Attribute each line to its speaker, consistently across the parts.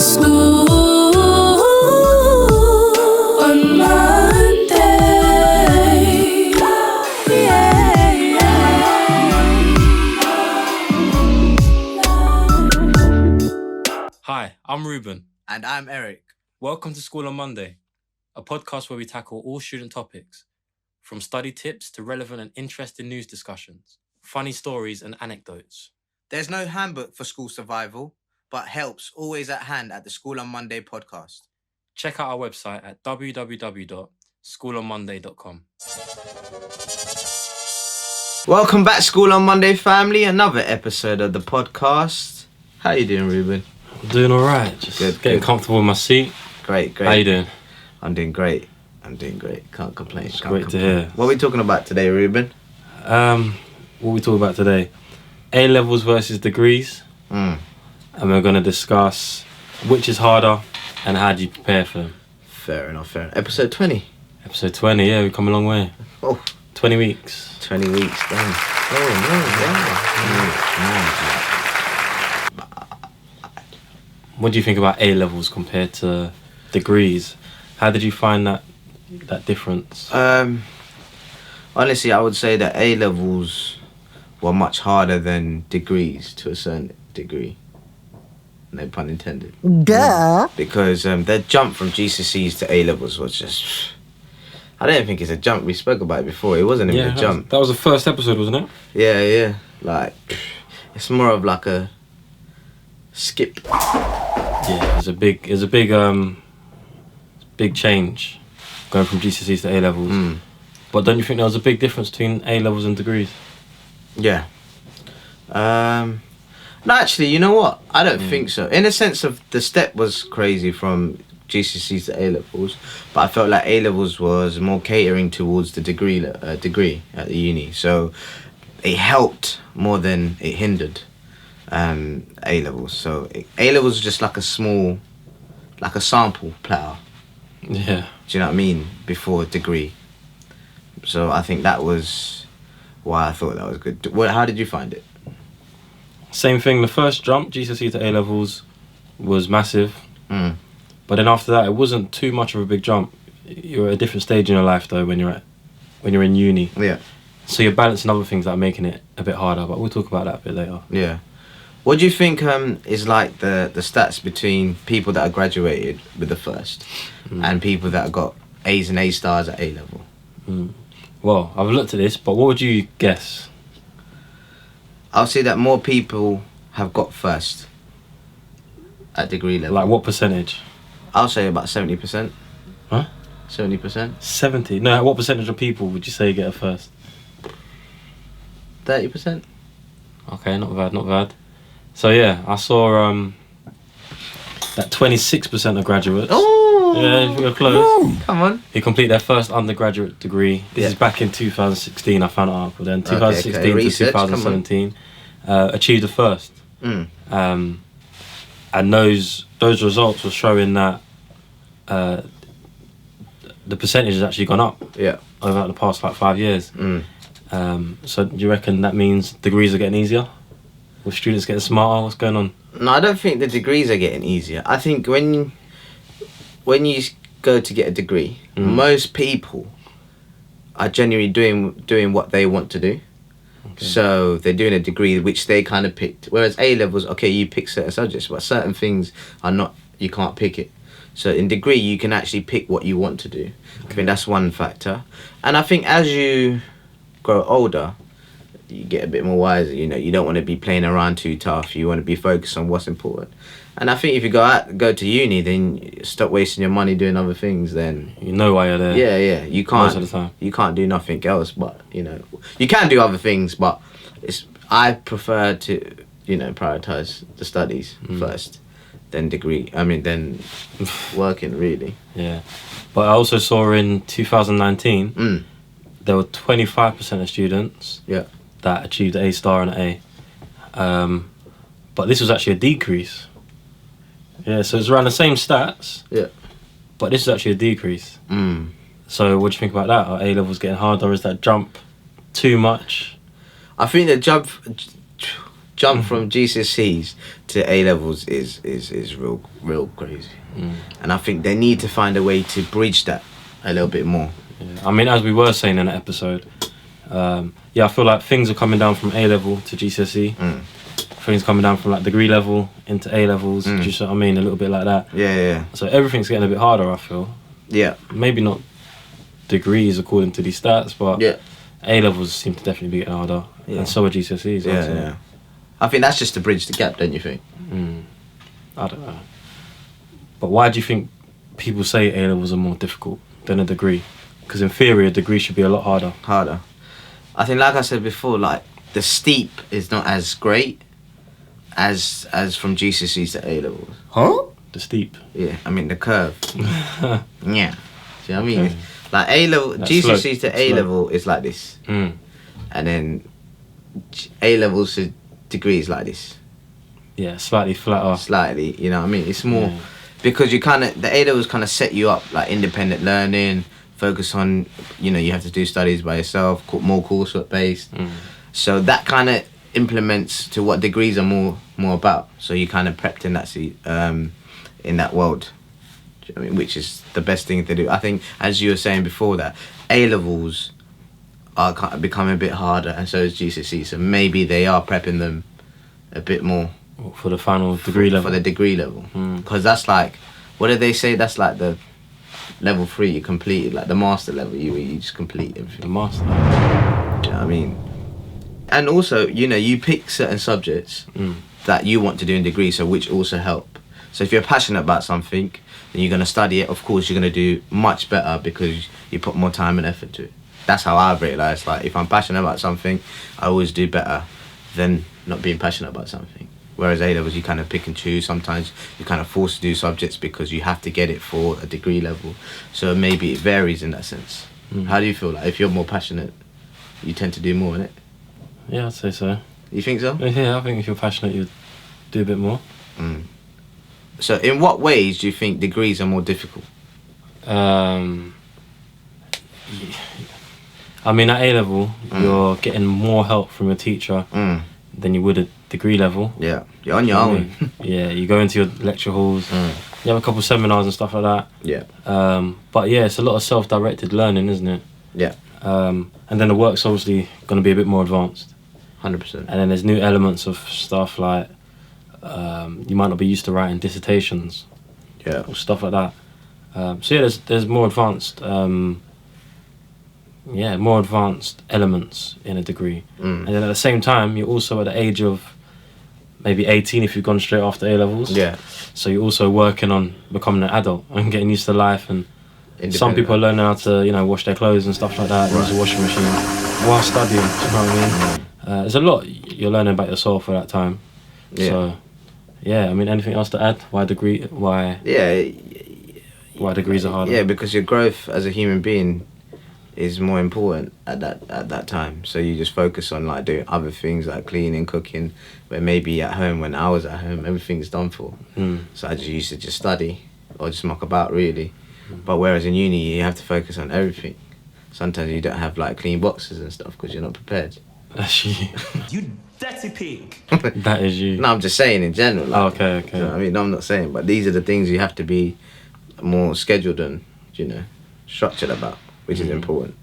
Speaker 1: School on Monday.
Speaker 2: Hi, I'm Ruben.
Speaker 3: And I'm Eric.
Speaker 2: Welcome to School on Monday, a podcast where we tackle all student topics, from study tips to relevant and interesting news discussions, funny stories and anecdotes.
Speaker 3: There's no handbook for school survival, but help's always at hand at the School on Monday podcast.
Speaker 2: Check out our website at www.schoolonmonday.com.
Speaker 3: Welcome back, School on Monday family. Another episode of the podcast. How you doing, Ruben?
Speaker 2: I'm doing all right. Just getting comfortable in my seat.
Speaker 3: Great.
Speaker 2: How you doing?
Speaker 3: I'm doing great. Can't complain.
Speaker 2: It's great to hear.
Speaker 3: What are we talking about today, Ruben?
Speaker 2: What are we talking about today? A-levels versus degrees. And we're going to discuss which is harder and how do you prepare for them.
Speaker 3: Fair enough. Episode 20.
Speaker 2: Episode 20, yeah, we've come a long way.
Speaker 3: Oh.
Speaker 2: 20 weeks.
Speaker 3: 20 weeks, damn.
Speaker 2: What do you think about A-levels compared to degrees? How did you find that difference?
Speaker 3: Honestly, I would say that A-levels were much harder than degrees to a certain degree. No pun intended.
Speaker 4: Duh.
Speaker 3: Because the jump from GCSEs to A-levels was just... I don't think it's a jump. We spoke about it before. It wasn't even a jump.
Speaker 2: That was the first episode, wasn't it?
Speaker 3: Yeah. Like, it's more of like a skip.
Speaker 2: Yeah, it was a big change going from GCSEs to A-levels. But don't you think there was a big difference between A-levels and degrees?
Speaker 3: Yeah. No, actually, you know what? I don't think so. In a sense of the step was crazy from GCSEs to A-levels, but I felt like A-levels was more catering towards the degree at the uni. So it helped more than it hindered A-levels. So A-levels was just like a small, like a sample platter.
Speaker 2: Yeah.
Speaker 3: Do you know what I mean? Before degree. So I think that was why I thought that was good. How did you find it?
Speaker 2: Same thing. The first jump, GCSE to A-levels, was massive. But then after that, it wasn't too much of a big jump. You're at a different stage in your life, though, when you're in uni.
Speaker 3: Yeah.
Speaker 2: So you're balancing other things that are making it a bit harder, but we'll talk about that a bit later.
Speaker 3: Yeah. What do you think is like the stats between people that are graduated with the first and people that have got A's and A stars at A-level?
Speaker 2: Well, I've looked at this, but what would you guess?
Speaker 3: I'll say that more people have got first at degree level.
Speaker 2: Like what percentage?
Speaker 3: I'll say about 70%.
Speaker 2: Huh?
Speaker 3: 70%?
Speaker 2: 70? No, what percentage of people would you say get a first?
Speaker 3: 30%?
Speaker 2: Okay, not bad. So yeah, I saw that 26% of graduates.
Speaker 3: Oh!
Speaker 2: Yeah, you're close.
Speaker 3: Woo, come on.
Speaker 2: Who complete their first undergraduate degree. This is back in 2016, I found an article then. 2016 to
Speaker 3: Research,
Speaker 2: 2017. Achieved a first. And those results were showing that the percentage has actually gone up over the past 5 years. So do you reckon that means degrees are getting easier? With students getting smarter? What's going on?
Speaker 3: No, I don't think the degrees are getting easier. I think when you go to get a degree, most people are genuinely doing what they want to do. Okay. So they're doing a degree which they kind of picked. Whereas A-levels, okay, you pick certain subjects, but certain things are not, you can't pick it. So in degree, you can actually pick what you want to do. Okay. I think that's one factor. And I think as you grow older, you get a bit more wiser. You know, you don't want to be playing around too tough. You want to be focused on what's important. And I think if you go to uni, then you stop wasting your money doing other things. Then
Speaker 2: you know why you're there.
Speaker 3: Yeah. You can't.
Speaker 2: Most of the time.
Speaker 3: You can't do nothing else. But you know, you can do other things. But I prefer to prioritize the studies first, then degree. Then working really.
Speaker 2: Yeah, but I also saw in 2019 there were 25% of students that achieved an A star and an A. But this was actually a decrease. Yeah, so it's around the same stats.
Speaker 3: Yeah.
Speaker 2: But this is actually a decrease. So what do you think about that? Are A levels getting harder? Is that jump too much?
Speaker 3: I think the jump from GCSEs to A levels is real crazy. And I think they need to find a way to bridge that a little bit more.
Speaker 2: Yeah. I mean, as we were saying in the episode, I feel like things are coming down from A level to GCSE. Things coming down from like degree level into A levels. Do you see what I mean? A little bit like that.
Speaker 3: Yeah.
Speaker 2: So everything's getting a bit harder, I feel.
Speaker 3: Yeah.
Speaker 2: Maybe not degrees according to these stats, but
Speaker 3: yeah.
Speaker 2: A levels seem to definitely be getting harder, and so are GCSEs.
Speaker 3: Yeah. I think that's just to bridge the gap, don't you think?
Speaker 2: I don't know. But why do you think people say A levels are more difficult than a degree? Because in theory, a degree should be a lot harder.
Speaker 3: I think, like I said before, like the steep is not as great as from GCSEs to A levels.
Speaker 2: Huh? The steep.
Speaker 3: Yeah, I mean the curve. Yeah. Do you know what I mean? Like A level,
Speaker 2: That's
Speaker 3: GCSEs
Speaker 2: slow.
Speaker 3: to A level is like this, and then A levels to degree is like this.
Speaker 2: Yeah, slightly flatter.
Speaker 3: Slightly, you know what I mean? It's more because you the A levels kind of set you up like independent learning, focus on, you have to do studies by yourself, more coursework based. So that kind of implements to what degrees are more about. So you kind of prepped in that world. I mean, which is the best thing to do. I think, as you were saying before, that A levels are kind of becoming a bit harder, and so is GCSE. So maybe they are prepping them a bit more
Speaker 2: for the final degree level.
Speaker 3: For the degree level, because that's like, what did they say? That's like the level 3 you completed, like the master level. You just complete everything.
Speaker 2: The master.
Speaker 3: Do you know what I mean? And also, you pick certain subjects that you want to do in degree, so which also help. So if you're passionate about something, then you're going to study it. Of course, you're going to do much better because you put more time and effort to it. That's how I've realised. Like, if I'm passionate about something, I always do better than not being passionate about something. Whereas A levels, you kind of pick and choose. Sometimes you're kind of forced to do subjects because you have to get it for a degree level. So maybe it varies in that sense. How do you feel? Like, if you're more passionate, you tend to do more, innit?
Speaker 2: Yeah, I'd say so.
Speaker 3: You think so?
Speaker 2: Yeah, I think if you're passionate, you'd do a bit more.
Speaker 3: So in what ways do you think degrees are more difficult?
Speaker 2: I mean, at A level, you're getting more help from your teacher than you would at degree level.
Speaker 3: Yeah, you're on your own.
Speaker 2: Yeah, you go into your lecture halls, you have a couple of seminars and stuff like that.
Speaker 3: Yeah.
Speaker 2: But yeah, it's a lot of self-directed learning, isn't it?
Speaker 3: Yeah.
Speaker 2: And then the work's obviously going to be a bit more advanced.
Speaker 3: 100%.
Speaker 2: And then there's new elements of stuff like you might not be used to writing dissertations, or stuff like that. So yeah, there's more advanced, more advanced elements in a degree. And then at the same time, you're also at the age of maybe 18 if you've gone straight after A levels.
Speaker 3: Yeah.
Speaker 2: So you're also working on becoming an adult and getting used to life. And some people are learning how to, wash their clothes and stuff like that. Use a washing machine while studying. You know what I mean? There's a lot you're learning about yourself at that time.
Speaker 3: Yeah.
Speaker 2: So, yeah. I mean, anything else to add? Why degrees are harder?
Speaker 3: Yeah, because your growth as a human being is more important at that time. So you just focus on like doing other things like cleaning, cooking. Where maybe at home, when I was at home, everything's done for. So I just used to just study or just muck about really. But whereas in uni, you have to focus on everything. Sometimes you don't have like clean boxes and stuff because you're not prepared.
Speaker 2: That's you.
Speaker 4: You dirty pig.
Speaker 2: That is you.
Speaker 3: No, I'm just saying in general. Like,
Speaker 2: Okay.
Speaker 3: You know what I mean, no, I'm not saying, but these are the things you have to be more scheduled and structured about, which is important.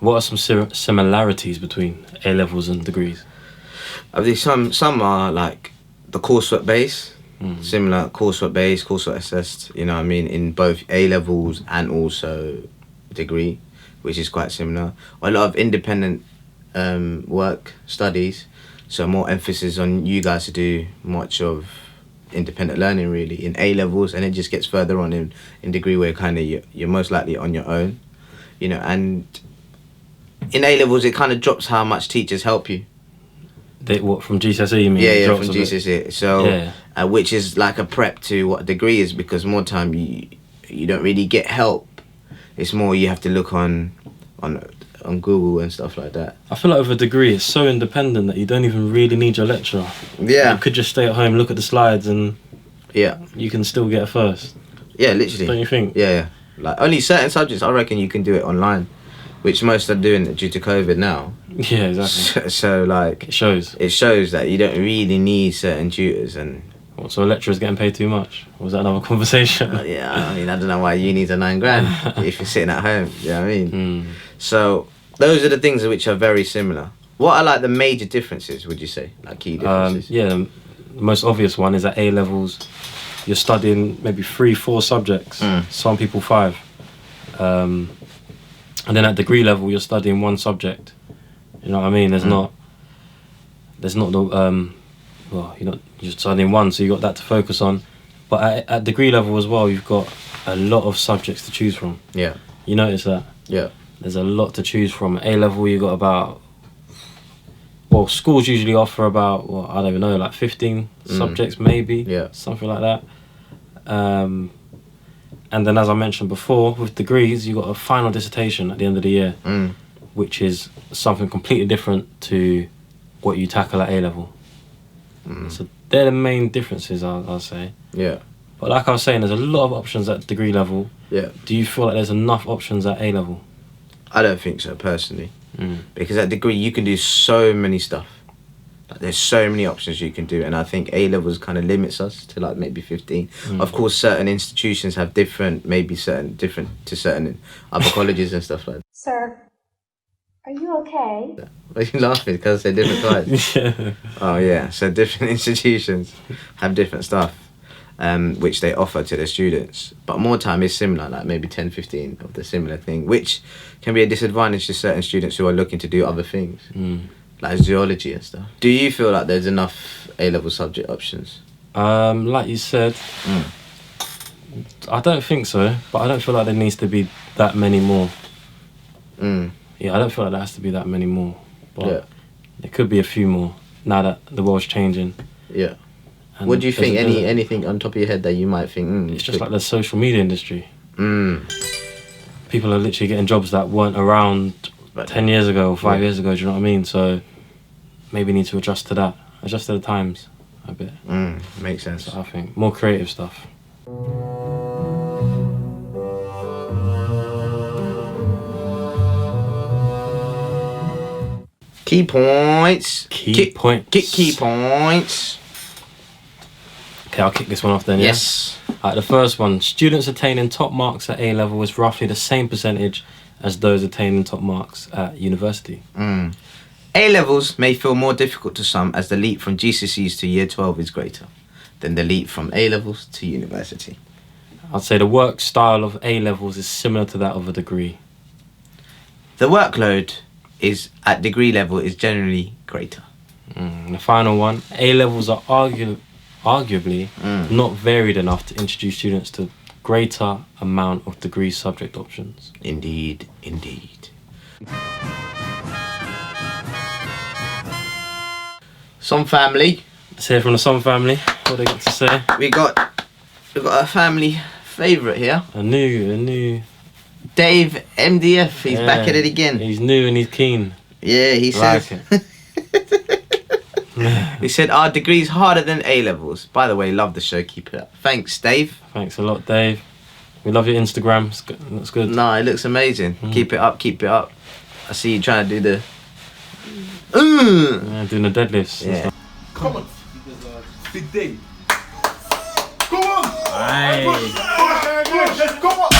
Speaker 2: What are some similarities between A levels and degrees?
Speaker 3: I think some are like the coursework base, similar coursework base, coursework assessed. You know what I mean, in both A levels and also degree, which is quite similar. A lot of independent work studies, so more emphasis on you guys to do much of independent learning really in A levels, and it just gets further on in degree where kind of you're most likely on your own, and in A levels it kind of drops how much teachers help you.
Speaker 2: What, from GCSE you mean?
Speaker 3: Yeah, from GCSE. So which is like a prep to what a degree is, because more time you don't really get help. It's more you have to look on Google and stuff like that.
Speaker 2: I feel like with a degree, it's so independent that you don't even really need your lecturer.
Speaker 3: Yeah.
Speaker 2: You could just stay at home, look at the slides, and
Speaker 3: yeah,
Speaker 2: you can still get a first.
Speaker 3: Yeah, literally.
Speaker 2: Don't you think?
Speaker 3: Yeah. Like only certain subjects, I reckon you can do it online. which most are doing it due to COVID now.
Speaker 2: Yeah, exactly.
Speaker 3: So like
Speaker 2: It shows.
Speaker 3: it shows that you don't really need certain tutors and.
Speaker 2: What, so a lecturer's getting paid too much? Or was that another conversation?
Speaker 3: Yeah, I mean, I don't know why you need a $9,000 if you're sitting at home. You know what I mean? So those are the things which are very similar. What are like the major differences? Would you say, like key differences?
Speaker 2: Yeah, the most obvious one is at A levels, you're studying maybe 3-4 subjects. Some people 5, and then at degree level you're studying 1 subject. You know what I mean? There's not the well, you're studying 1, so you got that to focus on. But at degree level as well, you've got a lot of subjects to choose from.
Speaker 3: Yeah.
Speaker 2: You notice that?
Speaker 3: Yeah.
Speaker 2: There's a lot to choose from. At A level, you got about. Well, schools usually offer about, well, I don't even know, like 15 subjects maybe.
Speaker 3: Yeah.
Speaker 2: Something like that. And then, as I mentioned before, with degrees, you got a final dissertation at the end of the year, which is something completely different to what you tackle at A level. So they're the main differences, I'll say.
Speaker 3: Yeah.
Speaker 2: But like I was saying, there's a lot of options at degree level.
Speaker 3: Yeah.
Speaker 2: Do you feel like there's enough options at A level?
Speaker 3: I don't think so, personally. Because at degree, you can do so many stuff. Like, there's so many options you can do. And I think A levels kind of limits us to like maybe 15. Of course, certain institutions have different to certain other colleges and stuff like that.
Speaker 5: Sir, are you okay?
Speaker 3: Why are you laughing? Because they're different types.
Speaker 2: Yeah.
Speaker 3: Oh yeah, so different institutions have different stuff, which they offer to their students. But more time is similar, like maybe 10, 15 of the similar thing, which can be a disadvantage to certain students who are looking to do other things, like zoology and stuff. Do you feel like there's enough A-level subject options?
Speaker 2: Like you said, I don't think so, but I don't feel like there needs to be that many more. Yeah, I don't feel like there has to be that many more. But there could be a few more now that the world's changing.
Speaker 3: Yeah.
Speaker 2: And
Speaker 3: what do you think? Anything on top of your head that you might think?
Speaker 2: It's just like the social media industry. People are literally getting jobs that weren't around 10 years ago or 5 years ago. Do you know what I mean? So maybe need to adjust to that, adjust to the times a bit.
Speaker 3: Makes sense.
Speaker 2: So I think more creative stuff.
Speaker 3: Key points.
Speaker 2: Key
Speaker 3: points.
Speaker 2: Okay, I'll kick this one off then.
Speaker 3: Yes.
Speaker 2: Alright, the first one: students attaining top marks at A level is roughly the same percentage as those attaining top marks at university.
Speaker 3: A levels may feel more difficult to some as the leap from GCSEs to year 12 is greater than the leap from A levels to university.
Speaker 2: I'd say the work style of A levels is similar to that of a degree.
Speaker 3: The workload is at degree level is generally greater.
Speaker 2: The final one: A levels are arguably not varied enough to introduce students to greater amount of degree subject options.
Speaker 3: Indeed, indeed. Some family.
Speaker 2: Let's hear from the Son family. What they got to say?
Speaker 3: We got a family favourite here.
Speaker 2: A new.
Speaker 3: DaveMDF. He's back at it again.
Speaker 2: He's new and he's keen.
Speaker 3: Yeah, he says.
Speaker 2: Like it.
Speaker 3: He said, "Our degree's harder than A levels." By the way, love the show. Keep it up. Thanks, Dave.
Speaker 2: Thanks a lot, Dave. We love your Instagram. It looks good.
Speaker 3: No, it looks amazing. Keep it up. Keep it up. I see you trying to do the.
Speaker 2: Yeah, doing the deadlifts.
Speaker 3: Yeah.
Speaker 4: Come on. Big day. Come on. Come on.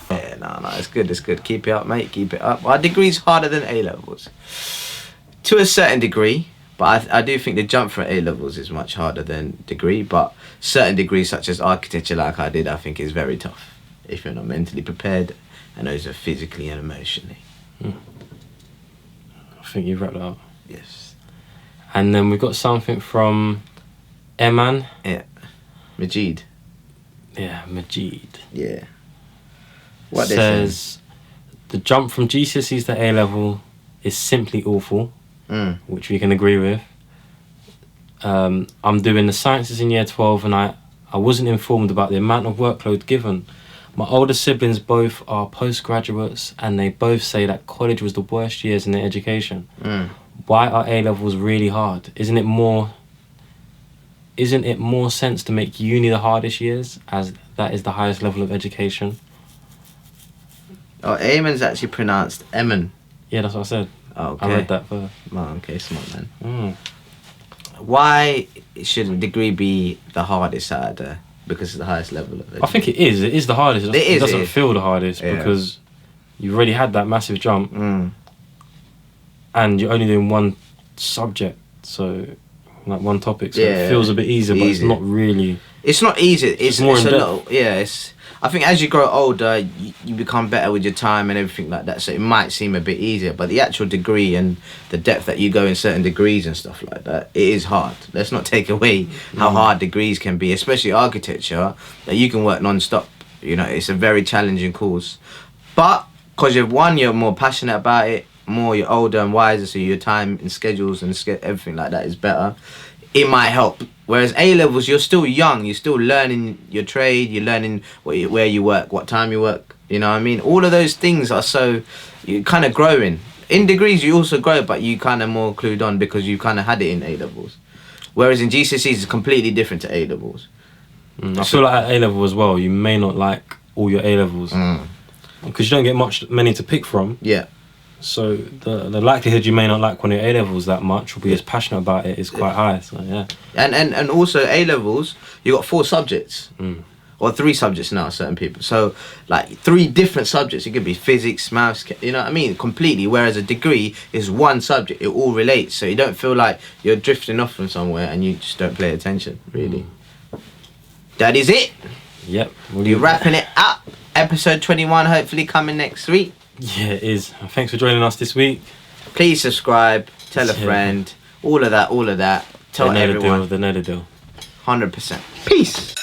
Speaker 3: Yeah, no, it's good. It's good. Keep it up, mate. Keep it up. Our degree's harder than A levels, to a certain degree. But I do think the jump for A levels is much harder than degree. But certain degrees, such as architecture, like I did, I think is very tough if you're not mentally prepared and also physically and emotionally.
Speaker 2: I think you've wrapped that up.
Speaker 3: Yes.
Speaker 2: And then we've got something from Eman.
Speaker 3: Yeah. Majid.
Speaker 2: Yeah, Majid.
Speaker 3: Yeah. What
Speaker 2: says the jump from GCSEs to A level is simply awful, which we can agree with. I'm doing the sciences in year 12 and I wasn't informed about the amount of workload given. My older siblings both are postgraduates and they both say that college was the worst years in their education. Why are A levels really hard? Isn't it more sense to make uni the hardest years, as that is the highest level of education?
Speaker 3: Oh, Eamon's actually pronounced Eamon.
Speaker 2: Yeah, that's what I said.
Speaker 3: Oh, okay.
Speaker 2: I read that first.
Speaker 3: Oh, okay, smart man.
Speaker 2: Mm.
Speaker 3: Why shouldn't degree be the hardest out of the? Because it's the highest level of it.
Speaker 2: I think it is. It is the hardest. It doesn't feel the hardest because you've already had that massive jump, and you're only doing one subject, so like one topic. So it feels a bit easier, but it's not really.
Speaker 3: It's not easy. It's
Speaker 2: more
Speaker 3: it's
Speaker 2: in
Speaker 3: a
Speaker 2: depth.
Speaker 3: lot. Yeah, it's. I think as you grow older, you become better with your time and everything like that. So it might seem a bit easier, but the actual degree and the depth that you go in certain degrees and stuff like that, it is hard. Let's not take away how hard degrees can be, especially architecture. That you can work non-stop. You know, it's a very challenging course, but because you're more passionate about it, you're older and wiser, so your time and schedules and everything like that is better. It might help. Whereas A-levels, you're still young, you're still learning your trade, you're learning where you work, what time you work, you know what I mean? All of those things are you're kind of growing. In degrees, you also grow, but you kind of more clued on because you kind of had it in A-levels. Whereas in GCSEs, it's completely different to A-levels.
Speaker 2: I feel like at A-level as well, you may not like all your A-levels. Because you don't get many to pick from.
Speaker 3: Yeah.
Speaker 2: So the likelihood you may not like one of your A-levels that much or be as passionate about it is quite high. So yeah.
Speaker 3: And also A-levels, you got 4 subjects. Or 3 subjects now, certain people. So like 3 different subjects. It could be physics, maths, you know what I mean? Completely. Whereas a degree is one subject. It all relates. So you don't feel like you're drifting off from somewhere and you just don't pay attention, really. That is it.
Speaker 2: Yep.
Speaker 3: We're wrapping it up. Episode 21 hopefully coming next week.
Speaker 2: Yeah, it is. Thanks for joining us this week.
Speaker 3: Please subscribe, tell a friend, all of that. Tell everyone.
Speaker 2: They know the deal.
Speaker 3: 100%. Peace.